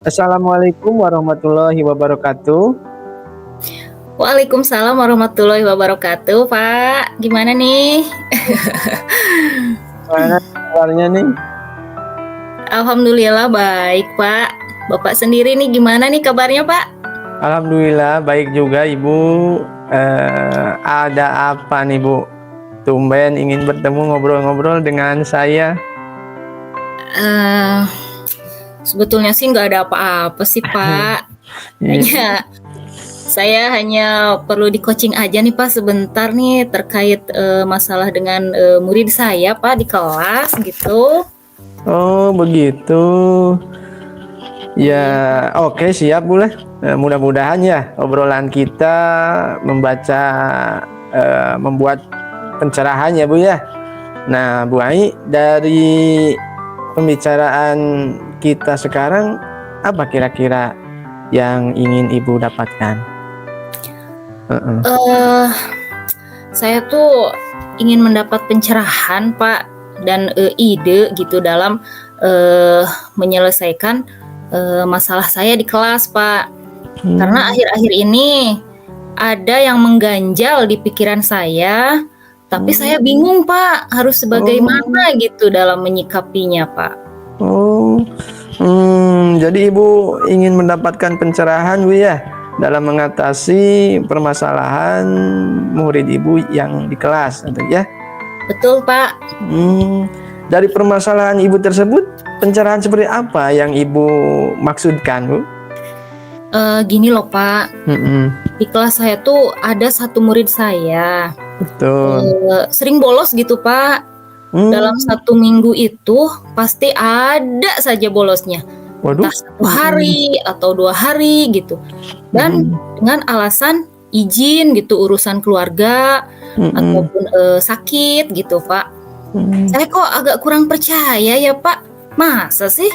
Assalamualaikum warahmatullahi wabarakatuh. Waalaikumsalam warahmatullahi wabarakatuh, Pak. Gimana nih? Gimana kabarnya nih? Alhamdulillah baik, Pak. Bapak sendiri nih gimana nih kabarnya, Pak? Alhamdulillah baik juga Ibu. Ada apa nih Bu? Tumben ingin bertemu ngobrol-ngobrol dengan saya. Eh, Sebetulnya sih nggak ada apa-apa sih, Pak. Hanya saya hanya perlu di coaching aja nih, Pak, sebentar nih terkait masalah dengan murid saya, Pak, di kelas gitu. Oh begitu. Ya oke siap Bu lah. Mudah-mudahan ya obrolan kita membuat pencerahan ya Bu ya. Nah Bu Ai, dari pembicaraan kita sekarang apa kira-kira yang ingin Ibu dapatkan? Saya tuh ingin mendapat pencerahan, Pak, dan ide gitu dalam menyelesaikan masalah saya di kelas, Pak. Karena akhir-akhir ini ada yang mengganjal di pikiran saya, tapi saya bingung, Pak, harus bagaimana gitu dalam menyikapinya, Pak. Jadi Ibu ingin mendapatkan pencerahan Bu ya dalam mengatasi permasalahan murid Ibu yang di kelas, gitu ya? Betul, Pak. Dari permasalahan Ibu tersebut, pencerahan seperti apa yang Ibu maksudkan Bu? Gini loh, Pak. Di kelas saya tuh ada satu murid saya. Betul. Sering bolos gitu, Pak. Dalam 1 minggu itu pasti ada saja bolosnya. Waduh. Entah 1 hari atau 2 hari gitu. Dan dengan alasan izin gitu, urusan keluarga ataupun sakit gitu, Pak. Saya kok agak kurang percaya ya, Pak. Masa sih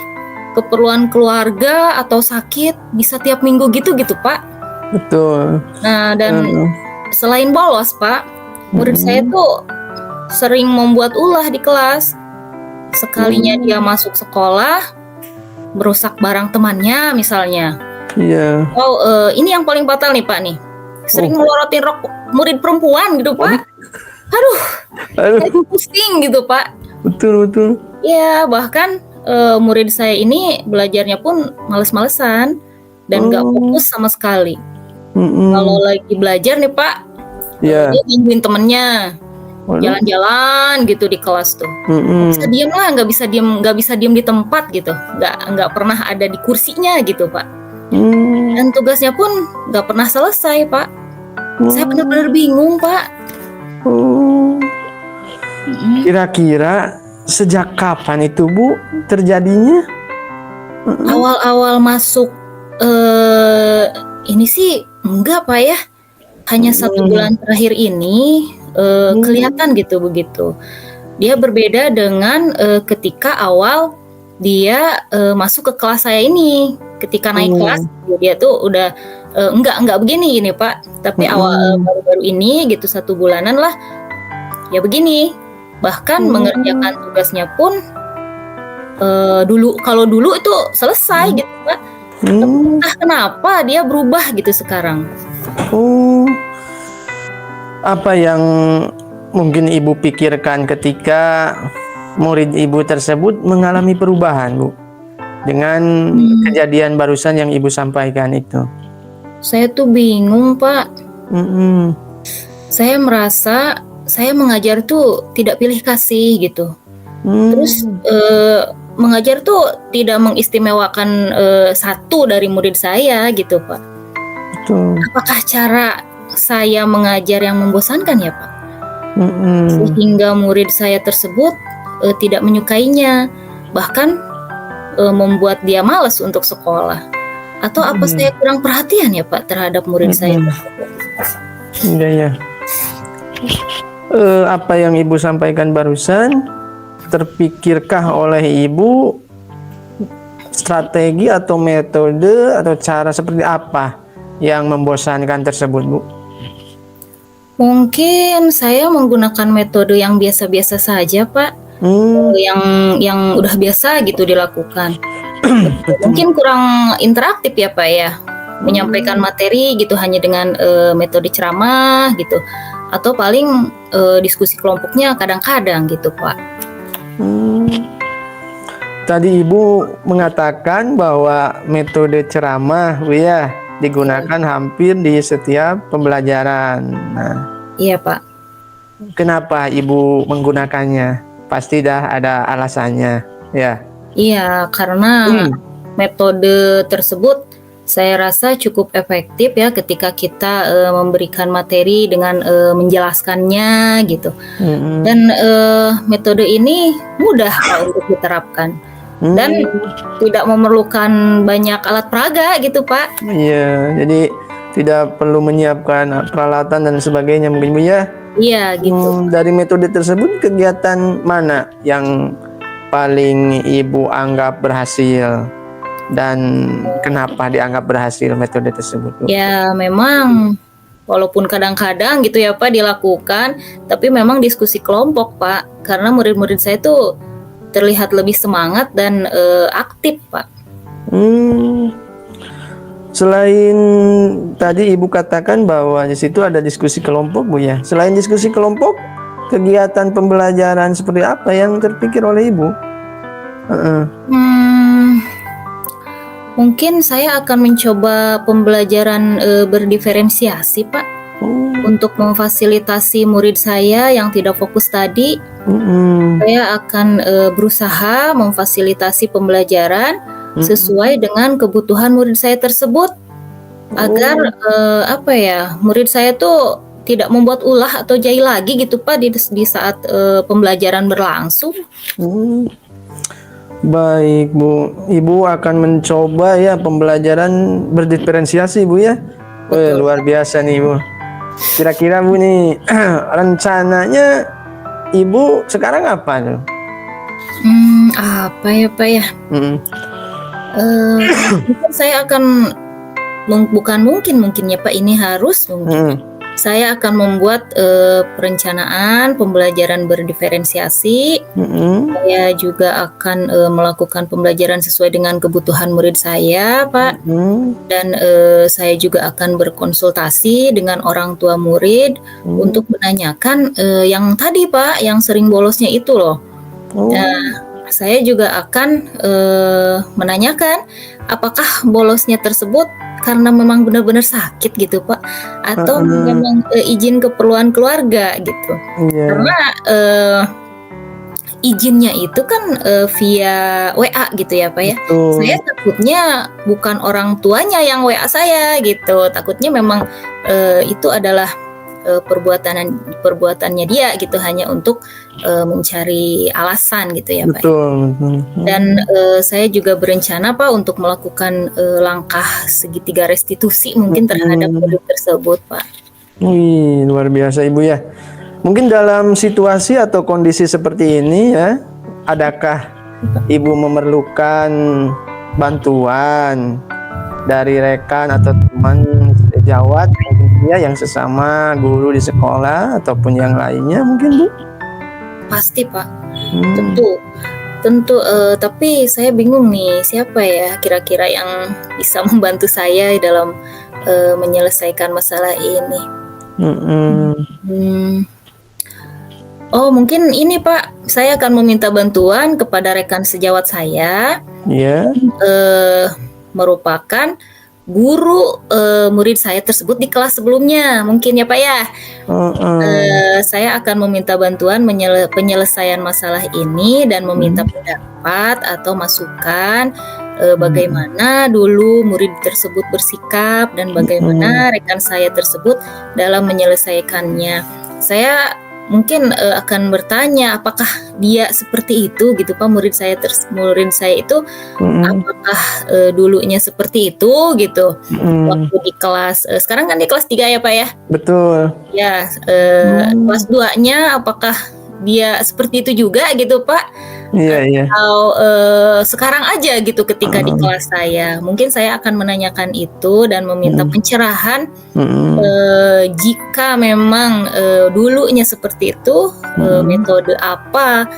keperluan keluarga atau sakit bisa tiap minggu gitu, Pak? Betul. Nah, dan selain bolos, Pak, murid saya tuh sering membuat ulah di kelas. Sekalinya dia masuk sekolah, merusak barang temannya misalnya. Iya. Oh, ini yang paling fatal nih, Pak nih. Sering melorotin rok murid perempuan gitu, Pak. Aduh. Saya pusing gitu, Pak. Betul. Ya, bahkan murid saya ini belajarnya pun males-malesan dan nggak fokus sama sekali. Kalau lagi belajar nih, Pak, dia gangguin temennya, jalan-jalan gitu di kelas tuh. Bisa diem lah, nggak bisa diem di tempat gitu, nggak pernah ada di kursinya gitu, Pak. Dan tugasnya pun nggak pernah selesai, Pak. Saya benar-benar bingung, Pak. Kira-kira sejak kapan itu Bu terjadinya? Awal-awal masuk ini sih enggak, Pak ya. Hanya 1 bulan terakhir ini kelihatan gitu begitu. Dia berbeda dengan ketika awal dia masuk ke kelas saya ini. Ketika naik kelas dia tuh udah enggak begini ini, Pak. Tapi awal baru-baru ini gitu 1 bulanan lah ya begini. Bahkan mengerjakan tugasnya pun kalau dulu itu selesai gitu, Pak. Entah kenapa dia berubah gitu sekarang. Apa yang mungkin Ibu pikirkan ketika murid Ibu tersebut mengalami perubahan, Bu? Dengan kejadian barusan yang Ibu sampaikan itu. Saya tuh bingung, Pak. Saya merasa saya mengajar tuh tidak pilih kasih gitu. Terus mengajar tuh tidak mengistimewakan satu dari murid saya gitu, Pak. Betul. Apakah cara saya mengajar yang membosankan ya, Pak? Sehingga murid saya tersebut tidak menyukainya, bahkan membuat dia malas untuk sekolah. Atau apa saya kurang perhatian ya, Pak, terhadap murid saya tersebut? Iya. Apa yang Ibu sampaikan barusan, terpikirkah oleh Ibu strategi atau metode atau cara seperti apa yang membosankan tersebut, Bu? Mungkin saya menggunakan metode yang biasa-biasa saja, Pak. Yang udah biasa gitu dilakukan. Mungkin kurang interaktif ya Pak ya, menyampaikan materi gitu hanya dengan metode ceramah gitu, atau paling diskusi kelompoknya kadang-kadang gitu Pak. Tadi Ibu mengatakan bahwa metode ceramah Bu ya digunakan hampir di setiap pembelajaran. Nah, Iya Pak. kenapa Ibu menggunakannya? Pasti dah ada alasannya, ya. Iya, karena metode tersebut saya rasa cukup efektif ya ketika kita memberikan materi dengan menjelaskannya gitu. Dan metode ini mudah Pak untuk diterapkan dan tidak memerlukan banyak alat peraga gitu Pak. Iya, jadi tidak perlu menyiapkan peralatan dan sebagainya mungkin Bu ya. Iya gitu. Dari metode tersebut kegiatan mana yang paling Ibu anggap berhasil dan kenapa dianggap berhasil metode tersebut Bu? Ya memang walaupun kadang-kadang gitu ya Pak dilakukan, tapi memang diskusi kelompok Pak, karena murid-murid saya tuh terlihat lebih semangat dan aktif Pak. Selain tadi Ibu katakan bahwa di situ ada diskusi kelompok Bu ya. Selain diskusi kelompok, kegiatan pembelajaran seperti apa yang terpikir oleh Ibu? Mungkin saya akan mencoba pembelajaran berdiferensiasi Pak, untuk memfasilitasi murid saya yang tidak fokus tadi. Saya akan berusaha memfasilitasi pembelajaran sesuai dengan kebutuhan murid saya tersebut, agar murid saya tuh tidak membuat ulah atau jahil lagi gitu Pak di saat pembelajaran berlangsung. Baik Bu, Ibu akan mencoba ya pembelajaran berdiferensiasi Bu ya. Luar biasa nih Bu. Kira-kira Bu nih rencananya Ibu sekarang apa tuh? Apa ya Pak ya? Mungkin saya akan mungkin ya Pak, ini harus mungkin. Saya akan membuat perencanaan pembelajaran berdiferensiasi. Saya juga akan melakukan pembelajaran sesuai dengan kebutuhan murid saya, Pak. Dan saya juga akan berkonsultasi dengan orang tua murid untuk menanyakan yang tadi, Pak, yang sering bolosnya itu loh. Nah, saya juga akan menanyakan apakah bolosnya tersebut karena memang benar-benar sakit gitu Pak, atau memang izin keperluan keluarga gitu. Karena izinnya itu kan via WA gitu ya Pak ya. Saya takutnya bukan orang tuanya yang WA saya gitu, takutnya memang itu adalah perbuatannya dia gitu, hanya untuk mencari alasan gitu ya Pak. Dan saya juga berencana Pak untuk melakukan langkah segitiga restitusi mungkin terhadap murid tersebut Pak. Wih, luar biasa Ibu ya. Mungkin dalam situasi atau kondisi seperti ini ya, adakah Ibu memerlukan bantuan dari rekan atau teman sejawat ya yang sesama guru di sekolah ataupun yang lainnya mungkin Bu? Pasti Pak, tentu tapi saya bingung nih siapa ya kira-kira yang bisa membantu saya dalam menyelesaikan masalah ini. Oh mungkin ini Pak, saya akan meminta bantuan kepada rekan sejawat saya. Merupakan guru murid saya tersebut di kelas sebelumnya mungkin ya Pak ya. Saya akan meminta bantuan penyelesaian masalah ini dan meminta pendapat atau masukan bagaimana dulu murid tersebut bersikap dan bagaimana rekan saya tersebut dalam menyelesaikannya. Saya mungkin akan bertanya apakah dia seperti itu gitu Pak, murid saya itu apakah dulunya seperti itu gitu waktu di kelas sekarang kan di kelas 3 ya Pak ya. Betul ya. Kelas 2-nya apakah dia seperti itu juga gitu Pak, atau sekarang aja gitu ketika di kelas saya. Mungkin saya akan menanyakan itu dan meminta pencerahan jika memang dulunya seperti itu, metode apa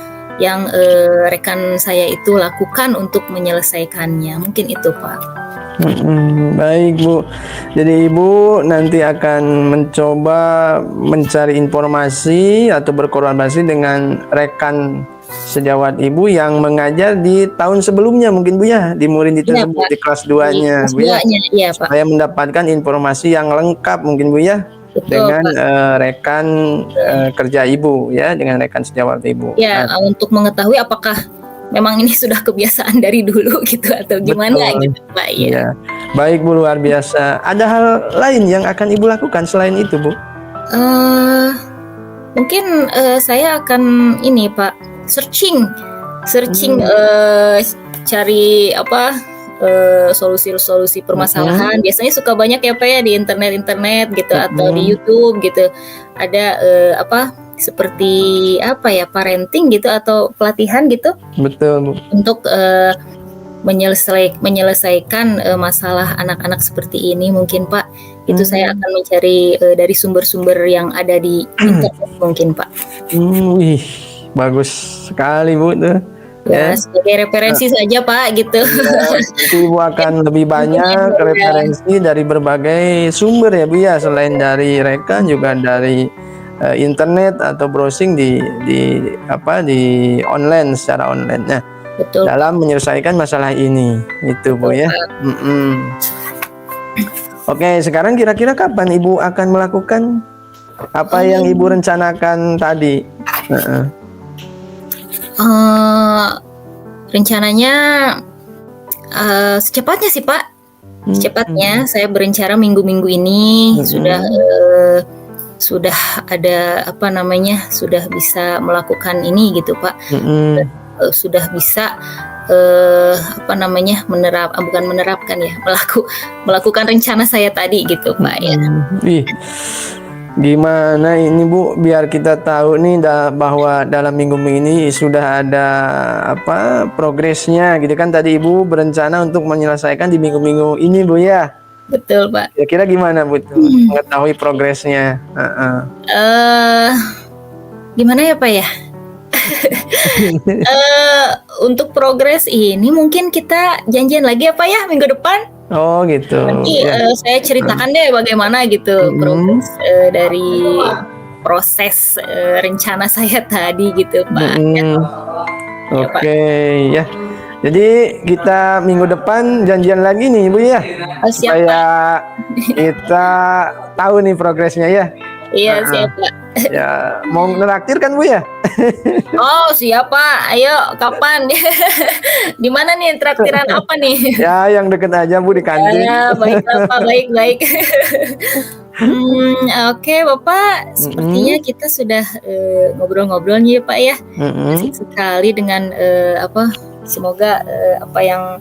yang rekan saya itu lakukan untuk menyelesaikannya. Mungkin itu, Pak. Baik Bu, jadi Ibu nanti akan mencoba mencari informasi atau berkoordinasi dengan rekan sejawat Ibu yang mengajar di tahun sebelumnya mungkin Bu ya, di murid itu Iya, tersebut Pak. di kelas 2-nya Kelas Bu ya, 2-nya, iya, Pak. supaya mendapatkan informasi yang lengkap mungkin Bu ya, Betul, dengan Pak. rekan kerja Ibu ya, dengan rekan sejawat Ibu. Ya, untuk mengetahui apakah memang ini sudah kebiasaan dari dulu gitu atau gimana Betul. gitu, Pak, ya. Iya. Baik Bu, luar biasa. Ada hal lain yang akan Ibu lakukan selain itu Bu? Mungkin saya akan ini, Pak, searching, cari apa, solusi-solusi permasalahan. Biasanya suka banyak ya, Pak, ya, di internet gitu atau di YouTube gitu. Ada apa, seperti apa ya, parenting gitu atau pelatihan gitu. Betul Bu. Untuk menyelesaikan masalah anak-anak seperti ini mungkin, Pak. Itu saya akan mencari dari sumber-sumber yang ada di internet mungkin, Pak. Wih, bagus sekali Bu tuh. Ya, sebagai referensi saja, Pak, gitu. Nanti Ibu akan lebih banyak referensi dari berbagai sumber ya Bu ya, selain dari rekan juga dari internet atau browsing di online, secara online. Nah, Betul. dalam menyelesaikan masalah ini, itu Bu ya. Oke, sekarang kira-kira kapan Ibu akan melakukan apa yang Ibu rencanakan tadi? Rencananya secepatnya sih, Pak. Secepatnya saya berencana minggu-minggu ini sudah ada apa namanya, sudah bisa melakukan ini gitu, Pak. Sudah bisa apa namanya, bukan menerapkan ya, melakukan rencana saya tadi gitu, Pak, ya. Gimana ini Bu, biar kita tahu nih bahwa dalam minggu ini sudah ada apa progresnya gitu kan. Tadi Ibu berencana untuk menyelesaikan di minggu-minggu ini Bu ya. Betul, Pak. Kira-kira gimana Bu tuh mengetahui progresnya? Gimana ya, Pak ya? Untuk progres ini mungkin kita janjian lagi ya, Pak ya, minggu depan. Oh gitu. Nanti saya ceritakan deh bagaimana gitu progres dari proses rencana saya tadi gitu, Pak. Oke ya. Jadi kita minggu depan janjian lagi nih Bu ya, supaya kita tahu nih progresnya ya. Iya, siap, Pak. Ya, mau ngeraktir kan Bu ya? Oh, siap, Pak. Ayo, kapan? Di mana nih, traktiran apa nih? Ya, yang deket aja Bu, di kantin. Ya, baiklah, Pak, baik. Oke, Bapak. Sepertinya kita sudah ngobrol-ngobrol nih, Pak ya. Asik sekali dengan semoga apa yang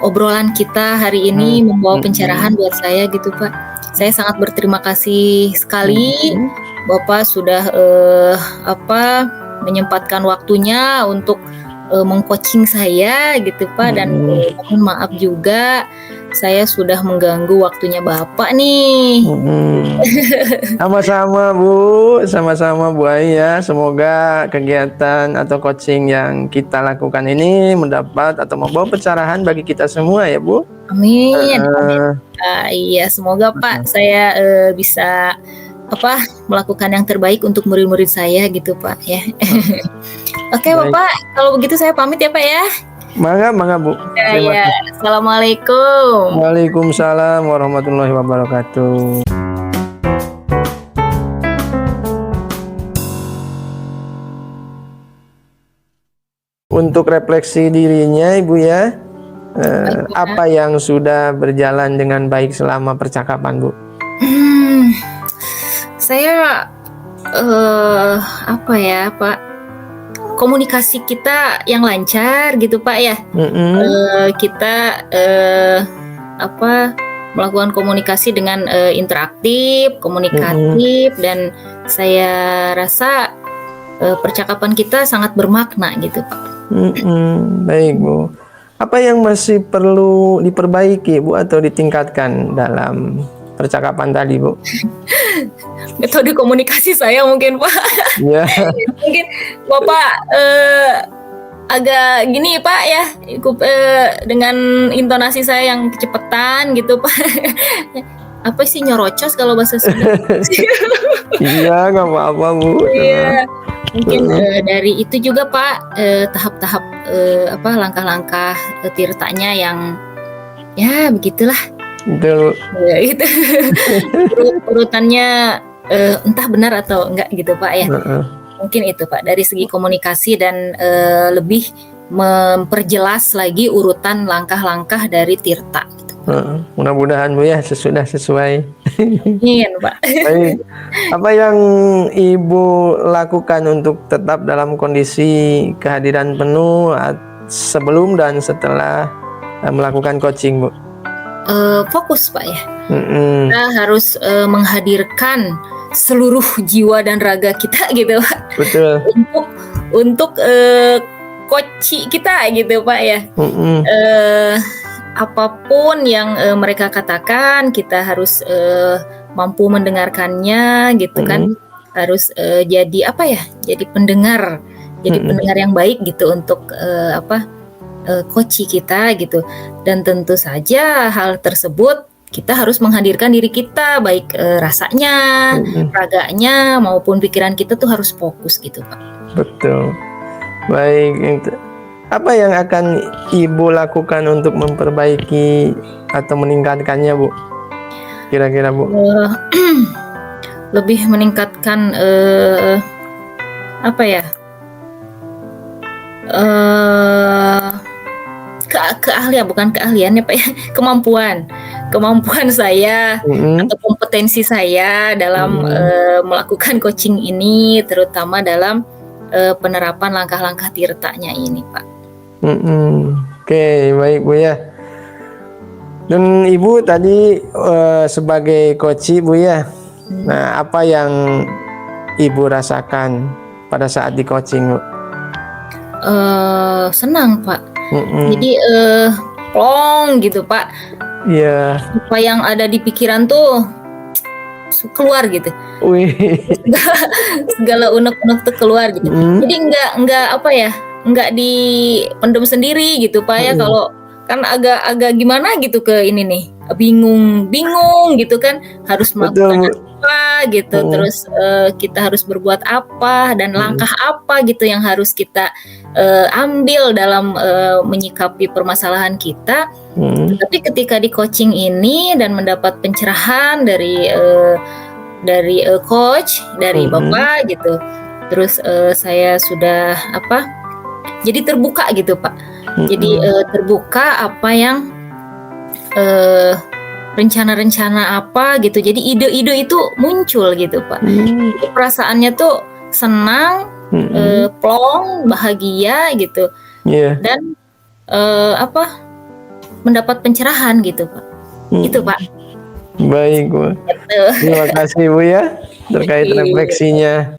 obrolan kita hari ini membawa pencerahan buat saya gitu, Pak. Saya sangat berterima kasih sekali Bapak sudah menyempatkan waktunya untuk mengcoaching saya gitu, Pak. Dan mohon maaf juga saya sudah mengganggu waktunya Bapak nih. Sama-sama Bu, sama-sama Bu Ai ya. Semoga kegiatan atau coaching yang kita lakukan ini mendapat atau membawa pencerahan bagi kita semua ya Bu. Amin. Iya, semoga Pak saya bisa melakukan yang terbaik untuk murid-murid saya gitu, Pak ya. Oke, Bapak, kalau begitu saya pamit ya, Pak ya. Mangga Bu. Ya. Assalamualaikum. Waalaikumsalam warahmatullahi wabarakatuh. Untuk refleksi dirinya Ibu ya, apa yang sudah berjalan dengan baik selama percakapan Bu? Saya Pak, komunikasi kita yang lancar gitu, Pak ya. Kita melakukan komunikasi dengan interaktif, komunikatif, dan saya rasa percakapan kita sangat bermakna gitu, Pak. Baik Bu. Apa yang masih perlu diperbaiki Bu atau ditingkatkan dalam percakapan tadi, Bu? Metode komunikasi saya mungkin, Pak. Iya. Mungkin Bapak agak gini, Pak, ya, dengan intonasi saya yang kecepatan gitu, Pak. Apa sih nyorocos kalau bahasa Sunda? Iya, nggak apa-apa, Bu. Iya. Mungkin dari itu juga, Pak, tahap-tahap langkah-langkah tirtanya yang ya begitulah. Betul. Ya, itu urutannya entah benar atau enggak gitu, Pak, ya. Mungkin itu, Pak, dari segi komunikasi dan lebih memperjelas lagi urutan langkah-langkah dari tirta gitu. Mudah-mudahan, Bu, ya sudah sesuai. Amin, Pak. Baik. Apa yang Ibu lakukan untuk tetap dalam kondisi kehadiran penuh sebelum dan setelah melakukan coaching, Bu? Fokus, Pak, ya. Kita harus menghadirkan seluruh jiwa dan raga kita gitu, Pak. Betul. Untuk coach kita gitu, Pak, ya. Apapun yang mereka katakan, kita harus mampu mendengarkannya gitu kan. Harus jadi apa ya? Jadi pendengar yang baik gitu untuk coach kita gitu. Dan tentu saja hal tersebut kita harus menghadirkan diri kita, baik rasanya, raganya maupun pikiran kita tuh harus fokus gitu, Pak. Betul. Baik, apa yang akan Ibu lakukan untuk memperbaiki atau meningkatkannya, Bu? Kira-kira, Bu? Lebih meningkatkan keahlian, bukan keahlian ya, Pak, ya, kemampuan saya atau kompetensi saya dalam melakukan coaching ini, terutama dalam penerapan langkah-langkah tirtanya ini, Pak. Oke, baik, Bu, ya. Dan Ibu tadi sebagai coach, Bu, ya. Nah, apa yang Ibu rasakan pada saat di coaching, Bu? Senang, Pak. Jadi plong gitu, Pak. Iya. Apa yang ada di pikiran tuh keluar gitu. Segala unek-unek tuh keluar gitu. Jadi nggak dipendam sendiri gitu, Pak, ya. Kalau kan agak gimana gitu ke ini nih, bingung gitu kan, harus melakukan apa gitu, terus kita harus berbuat apa dan langkah apa gitu yang harus kita ambil dalam menyikapi permasalahan kita. Tapi ketika di coaching ini dan mendapat pencerahan dari coach, dari Bapak gitu, terus saya sudah jadi terbuka gitu, Pak. Jadi terbuka apa yang rencana-rencana apa gitu. Jadi ide-ide itu muncul gitu, Pak. Jadi perasaannya tuh senang, plong, bahagia gitu. Dan mendapat pencerahan gitu, Pak. Itu, Pak. Baik, Bu. Terima kasih, Bu, ya, terkait refleksinya.